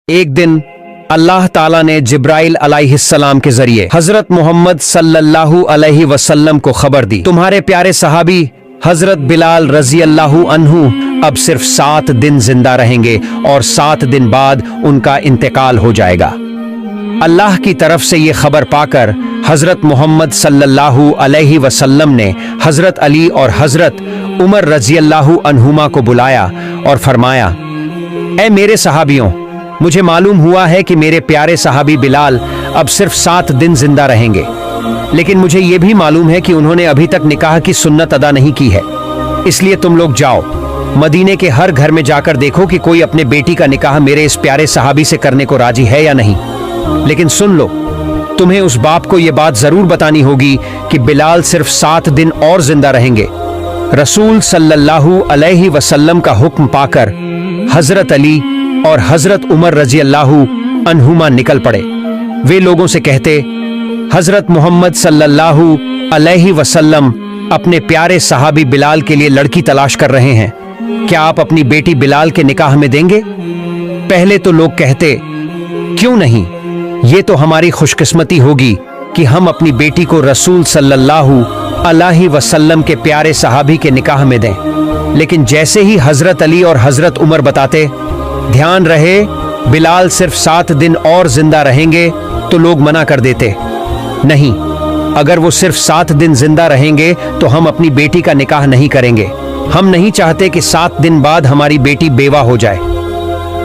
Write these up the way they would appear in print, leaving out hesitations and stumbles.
एक दिन अल्लाह ताला ने जिब्राइल अलैहिस्सलाम के जरिए हजरत मोहम्मद सल्लल्लाहु अलैहि वसल्लम को खबर दी, तुम्हारे प्यारे सहाबी हजरत बिलाल रजी अल्लाहु अन्हु अब सिर्फ 7 दिन जिंदा रहेंगे और 7 दिन बाद उनका इंतकाल हो जाएगा। अल्लाह की तरफ से ये खबर पाकर हजरत मोहम्मद सल्लल्लाहु अलैहि वसल्लम ने हजरत अली और हजरत उमर रजी अल्लाहु अन्हुमा को बुलाया और फरमाया, ऐ मेरे सहाबियों, मुझे मालूम हुआ है कि मेरे प्यारे सहाबी बिलाल अब सिर्फ 7 दिन जिंदा रहेंगे, लेकिन मुझे यह भी मालूम है कि उन्होंने अभी तक निकाह की सुन्नत अदा नहीं की है। इसलिए तुम लोग जाओ, मदीने के हर घर में जाकर देखो कि कोई अपने बेटी का निकाह मेरे इस प्यारे सहाबी से करने को राजी है या नहीं। लेकिन सुन लो, तुम्हें उस बाप को यह बात जरूर बतानी होगी कि बिलाल सिर्फ 7 दिन और जिंदा रहेंगे। रसूल सल्लल्लाहु अलैहि वसल्लम का हुक्म पाकर हजरत अली और हजरत उमर रजी अल्लाहु अन्हुमा निकल पड़े। वे लोगों से कहते, हजरत मोहम्मद सल्लल्लाहु अलैहि वसल्लम अपने प्यारे सहाबी बिलाल के लिए लड़की तलाश कर रहे हैं, क्या आप अपनी बेटी बिलाल के निकाह में देंगे? पहले तो लोग कहते, क्यों नहीं, ये तो हमारी खुशकिस्मती होगी कि हम अपनी बेटी को रसूल सल्लल्लाहु अलैहि वसल्लम के प्यारे सहाबी के निकाह में दें। लेकिन जैसे ही हजरत अली और हजरत उमर बताते, ध्यान रहे बिलाल सिर्फ 7 दिन और जिंदा रहेंगे, तो लोग मना कर देते, नहीं, अगर वो सिर्फ 7 दिन जिंदा रहेंगे तो हम अपनी बेटी का निकाह नहीं करेंगे। हम नहीं चाहते कि 7 दिन बाद हमारी बेटी बेवा हो जाए।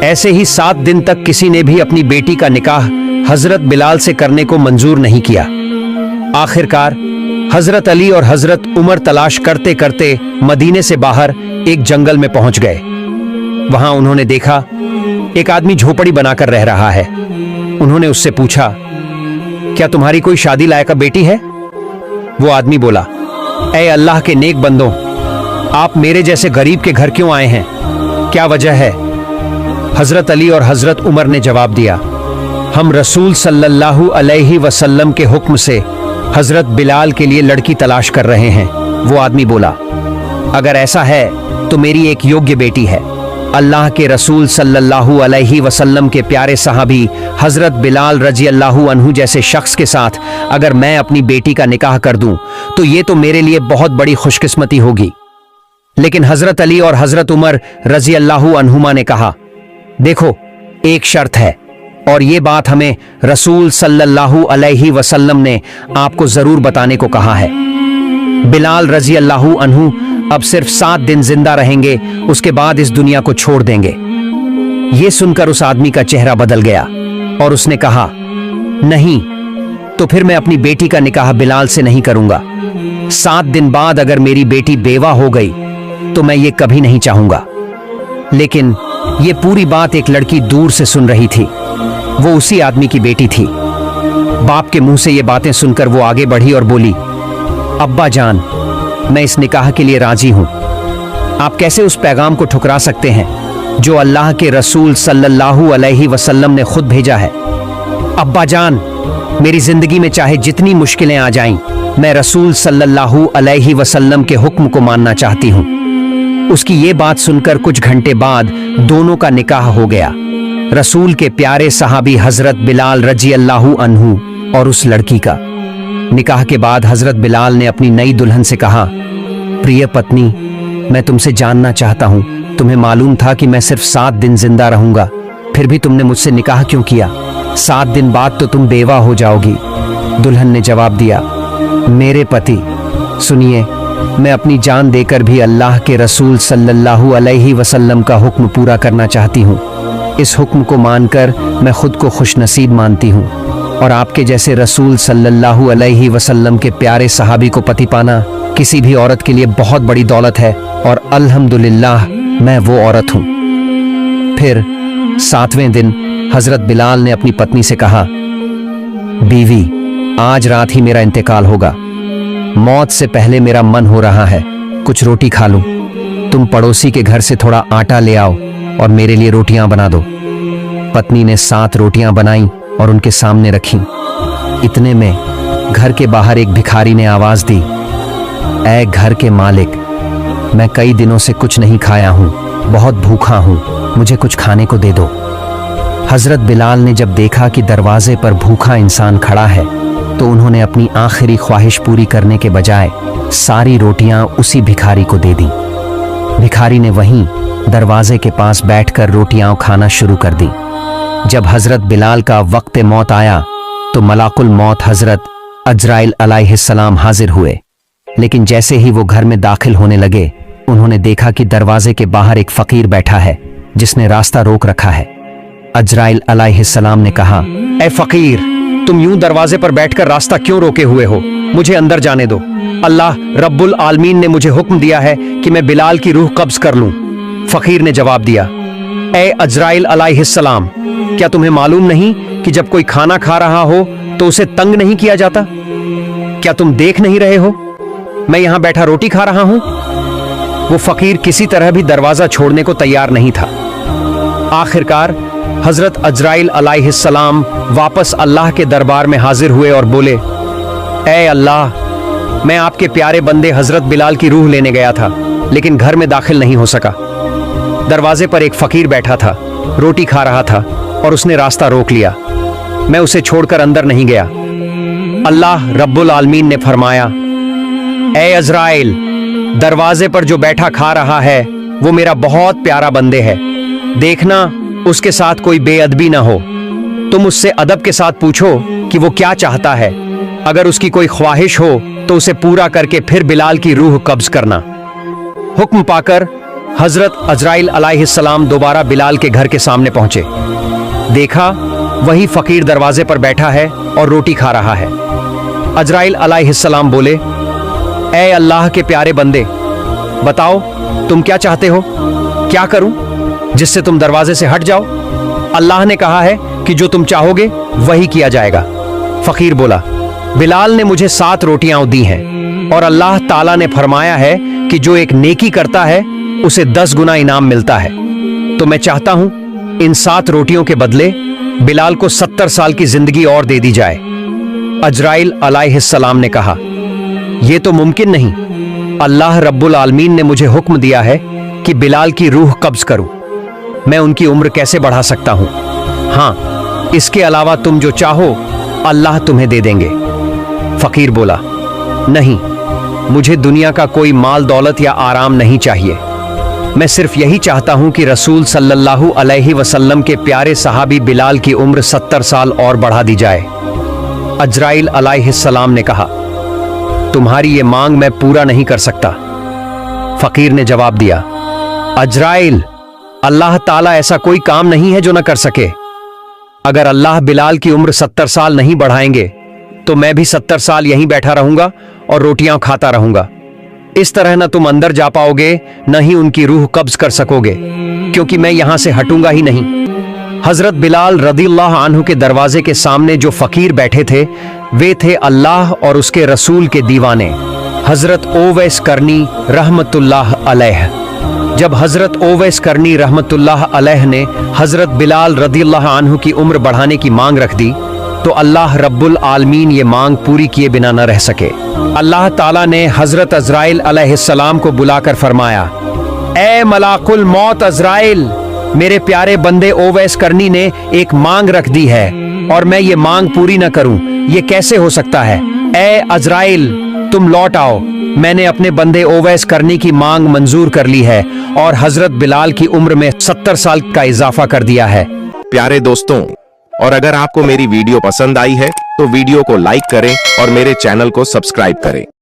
ऐसे ही 7 दिन तक किसी ने भी अपनी बेटी का निकाह हजरत बिलाल से करने को मंजूर नहीं किया। आखिरकार हजरत अली और हजरत उमर तलाश करते करते मदीने से बाहर एक जंगल में पहुंच गए। वहां उन्होंने देखा एक आदमी झोपड़ी बनाकर रह रहा है। उन्होंने उससे पूछा, क्या तुम्हारी कोई शादी लायक बेटी है? वो आदमी बोला, ऐ अल्लाह के नेक बंदों, आप मेरे जैसे गरीब के घर क्यों आए हैं? क्या वजह है? हजरत अली और हजरत उमर ने जवाब दिया, हम रसूल सल्लल्लाहु अलैहि वसल्लम के हुक्म से हजरत बिलाल के लिए लड़की तलाश कर रहे हैं। वो आदमी बोला, अगर ऐसा है तो मेरी एक योग्य बेटी है। अल्लाह के रसूल सल्लल्लाहु अलैहि वसल्लम के प्यारे सहाबी हजरत बिलाल रजी अल्लाहु अन्हु जैसे शख्स के साथ अगर मैं अपनी बेटी का निकाह कर दूं तो ये तो मेरे लिए बहुत बड़ी खुशकिस्मती होगी। लेकिन हजरत अली और हजरत उमर रजी अल्लाहु अन्हुमा ने कहा, देखो, एक शर्त है और ये बात हमें रसूल सल्लल्लाहु अलैहि वसल्लम ने आपको जरूर बताने को कहा है। बिलाल रजी अल्लाहु अन्हु अब सिर्फ 7 दिन जिंदा रहेंगे, उसके बाद इस दुनिया को छोड़ देंगे। ये सुनकर उस आदमी का चेहरा बदल गया और उसने कहा, नहीं, तो फिर मैं अपनी बेटी का निकाह बिलाल से नहीं करूंगा। 7 दिन बाद अगर मेरी बेटी बेवा हो गई तो मैं ये कभी नहीं चाहूंगा। लेकिन ये पूरी बात एक लड़की दूर से सुन रही थी। वो उसी आदमी की बेटी थी। बाप के मुंह से ये बातें सुनकर वो आगे बढ़ी और बोली, अब्बा जान, मैं इस निकाह के लिए राजी हूं। आप कैसे उस पैगाम को ठुकरा सकते हैं जो अल्लाह के रसूल सल्लल्लाहु अलैहि वसल्लम ने खुद भेजा है? अब्बा जान, मेरी जिंदगी में चाहे जितनी मुश्किलें आ जाएं, मैं रसूल सल्लल्लाहु अलैहि वसल्लम के हुक्म को मानना चाहती हूं। उसकी ये बात सुनकर कुछ घंटे बाद दोनों का निकाह हो गया। रसूल के प्यारे सहाबी हजरत बिलाल रजी अल्लाहु अन्हु और उस लड़की का। निकाह के बाद हजरत बिलाल ने अपनी नई दुल्हन से कहा, प्रिय पत्नी, मैं तुमसे जानना चाहता हूं, तुम्हें मालूम था कि मैं सिर्फ 7 दिन जिंदा रहूंगा, फिर भी तुमने मुझसे निकाह क्यों किया? 7 दिन बाद तो तुम बेवा हो जाओगी। दुल्हन ने जवाब दिया, मेरे पति, सुनिए, मैं अपनी जान देकर भी अल्लाह के रसूल सल्लल्लाहु अलैहि वसल्लम का हुक्म पूरा करना चाहती हूँ। इस हुक्म को मानकर मैं खुद को खुशनसीब मानती हूँ और आपके जैसे रसूल सल्लल्लाहु अलैहि वसल्लम के प्यारे सहाबी को पति पाना किसी भी औरत के लिए बहुत बड़ी दौलत है और अल्हम्दुलिल्लाह मैं वो औरत हूँ। फिर 7वें दिन हजरत बिलाल ने अपनी पत्नी से कहा, बीवी, आज रात ही मेरा इंतकाल होगा। मौत से पहले मेरा मन हो रहा है कुछ रोटी खा लूं। तुम पड़ोसी के घर से थोड़ा आटा ले आओ और मेरे लिए रोटियां बना दो। पत्नी ने 7 रोटियां बनाई और उनके सामने रखी। इतने में घर के बाहर एक भिखारी ने आवाज दी, ऐ घर के मालिक, मैं कई दिनों से कुछ नहीं खाया हूं, बहुत भूखा हूं, मुझे कुछ खाने को दे दो। हजरत बिलाल ने जब देखा कि दरवाजे पर भूखा इंसान खड़ा है तो उन्होंने अपनी आखिरी ख्वाहिश पूरी करने के बजाय सारी रोटियां उसी भिखारी को दे दी। भिखारी ने वहीं दरवाजे के पास बैठकर रोटियां खाना शुरू कर दी। जब हजरत बिलाल का वक्त मौत आया तो मलाकुल मौत हजरत अजराइल अलैहिस्सलाम हाजिर हुए, लेकिन जैसे ही वो घर में दाखिल होने लगे उन्होंने देखा कि दरवाजे के बाहर एक फकीर बैठा है जिसने रास्ता रोक रखा है। अजराइल अलैहिस्सलाम ने कहा, ए फकीर, तुम यूं दरवाजे पर बैठकर रास्ता क्यों रोके हुए हो? मुझे अंदर जाने दो। अल्लाह रब्बुल आलमीन ने मुझे हुक्म दिया है कि मैं बिलाल की रूह कब्ज कर लूं। फकीर ने जवाब दिया, ए अजराइल अलैहिस्सलाम, क्या तुम्हें मालूम नहीं कि जब कोई खाना खा रहा हो तो उसे तंग नहीं किया जाता? क्या तुम देख नहीं रहे हो मैं यहां बैठा रोटी खा रहा हूं? वो फकीर किसी तरह भी दरवाजा छोड़ने को तैयार नहीं था। आखिरकार हजरत अजराइल अलैहिस्सलाम वापस अल्लाह के दरबार में हाजिर हुए और बोले, ए अल्लाह, मैं आपके प्यारे बंदे हजरत बिलाल की रूह लेने गया था लेकिन घर में दाखिल नहीं हो सका। दरवाजे पर एक फकीर बैठा था, रोटी खा रहा था और उसने रास्ता रोक लिया। मैं उसे छोड़कर अंदर नहीं गया। अल्लाह रब्बुल आलमीन ने फरमाया, ए अजराइल, दरवाजे पर जो बैठा खा रहा है वो मेरा बहुत प्यारा बंदे है। देखना उसके साथ कोई बेअदबी ना हो। तुम उससे अदब के साथ पूछो कि वो क्या चाहता है। अगर उसकी कोई ख्वाहिश हो तो उसे पूरा करके फिर बिलाल की रूह कब्ज करना। हुक्म पाकर हजरत अजराइल अलैहिस्सलाम दोबारा बिलाल के घर के सामने पहुंचे। देखा वही फकीर दरवाजे पर बैठा है और रोटी खा रहा है। अजराइल अलैहिस्सलाम बोले, ए अल्लाह के प्यारे बंदे, बताओ तुम क्या चाहते हो? क्या करूं जिससे तुम दरवाजे से हट जाओ? अल्लाह ने कहा है कि जो तुम चाहोगे वही किया जाएगा। फकीर बोला, बिलाल ने मुझे 7 रोटियां दी हैं और अल्लाह ताला ने फरमाया है कि जो एक नेकी करता है उसे 10 गुना इनाम मिलता है। तो मैं चाहता हूं इन 7 रोटियों के बदले बिलाल को 70 साल की जिंदगी और दे दी जाए। अजराइल अलैहिस्सलाम ने कहा, यह तो मुमकिन नहीं। अल्लाह रब्बुल आलमीन ने मुझे हुक्म दिया है कि बिलाल की रूह कब्ज करूं। मैं उनकी उम्र कैसे बढ़ा सकता हूं? हां, इसके अलावा तुम जो चाहो अल्लाह तुम्हें दे देंगे। फकीर बोला, नहीं, मुझे दुनिया का कोई माल दौलत या आराम नहीं चाहिए। मैं सिर्फ यही चाहता हूं कि रसूल सल्लल्लाहु अलैहि वसल्लम के प्यारे सहाबी बिलाल की उम्र 70 साल और बढ़ा दी जाए। अजराइल अलैहिस्सलाम ने कहा, तुम्हारी ये मांग मैं पूरा नहीं कर सकता। फकीर ने जवाब दिया, अजराइल, अल्लाह ताला ऐसा कोई काम नहीं है जो न कर सके। अगर अल्लाह बिलाल की उम्र 70 साल नहीं बढ़ाएंगे तो मैं भी 70 साल यहीं बैठा रहूंगा और रोटियां खाता रहूंगा। इस तरह न तुम अंदर जा पाओगे न ही उनकी रूह कब्ज कर सकोगे, क्योंकि मैं यहां से हटूंगा ही नहीं। हजरत बिलाल रदियल्लाहु अन्हु के दरवाजे के सामने जो फकीर बैठे थे वे थे अल्लाह और उसके रसूल के दीवाने हजरत ओवैस करनी रहमतुल्लाह अलैह। जब हजरत ओवैस करनी रहमतुल्लाह अलैह ने हजरत बिलाल रदियल्लाहु अन्हु की उम्र बढ़ाने की मांग रख दी तो अल्लाह रब्बुल आलमीन ये मांग पूरी किए बिना न रह सके। अल्लाह ताला ने हजरत अजराइल अलैहिस्सलाम को बुलाकर फरमाया, ए मलाकुल मौत अजराइल, मेरे प्यारे बंदे ओवैस करनी ने एक मांग रख दी है और मैं ये मांग पूरी न करूं, ये कैसे हो सकता है? ए अजराइल, तुम लौट आओ। मैंने अपने बंदे ओवैस करनी की मांग मंजूर कर ली है और हजरत बिलाल की उम्र में 70 साल का इजाफा कर दिया है। प्यारे दोस्तों, और अगर आपको मेरी वीडियो पसंद आई है तो वीडियो को लाइक करें और मेरे चैनल को सब्सक्राइब करें।